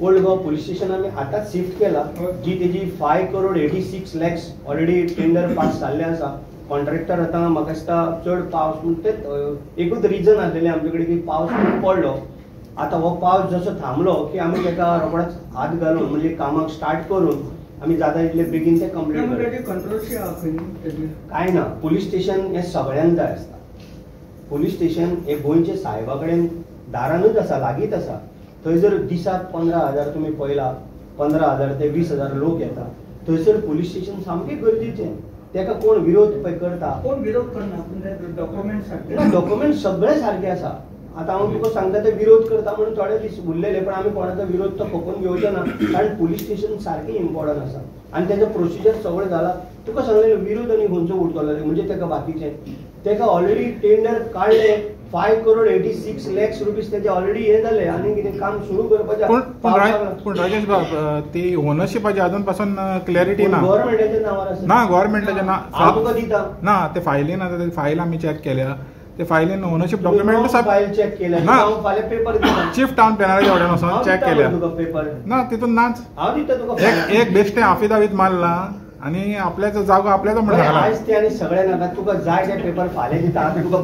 Old Goa police station आम्ही आता shift केला, जी तेजी 5 crore 86 lakhs already tender pass जाल्ले आसा. कॉन्ट्रॅक्टर आता म्हाका दिसता चड पावस एकूच रिजन आसलेले आमचे कडेन की पावस खूब पडलो. आता हो पावस जसो थांबलो की आमी तेका रोखडोच हात घालून म्हणजे कामाक स्टार्ट करून आमी जाता तितले बेगीन ते कंप्लीट करता. काय ना, पोलीस स्टेशन हे सगळ्यांक जाय आसता. पोलीस स्टेशन हे गोंयचे साहेबा कडेन दारानूच आसा, लागींच आसा. थंय जर दिसाक 15,000 तुम्ही पळयला, 15,000 ते 20,000 लोक येता. थंयसर पोलीस स्टेशन सामकें गरजेचें. तेका कोण विरोध पळय करता, कोण विरोध करना, डॉक्युमेंट सगळे सारखे आसा. आता हांव तुका सांगता ते विरोध करता म्हणून थोडे दीस उरलेले, पण आमी कोणाचो विरोध तो खपोवन घेवचो ना, कारण पोलीस स्टेशन सारकें इम्पॉर्टंट आसा आनी तेजो प्रोसिजर सगळें जाला. तुका सांगलें विरोध आनी खंयचो उरतलो म्हणजे तेका बाकीचे तेका ऑलरेडी टेंडर काडले. 5 crore 86 lakhs रुपीज तेजे ऑलरेडी हे जाले आनी कितें काम सुरू करपाचें. पण राजेश बाब, ती ओनरशिपाची अजून पासून क्लॅरिटी ना. गव्हर्नमेंटाच्या नावार आसा ना, गव्हर्नमेंटाच्या हांव तुका दिता ना. ते फायलीन आता ते फायल आमी चॅक केल्या, ते फायलीन ओनरशिप डॉक्युमेंट फायल चेक केल्या ना. हांव फाल्यां पेपर दिता. चीफ टाउन प्लॅनराच्या ऑर्डर वचून चॅक केल्या तुका पेपर ना, तितून नाच. हांव दिता तुका. एक बेश्टे अफिदावीत मारला आणि आपल्याचो जागो आपल्याचो म्हणून आयज ते आनी सगळ्यांक तुका जाय ते पेपर फाल्यां दिता. तुका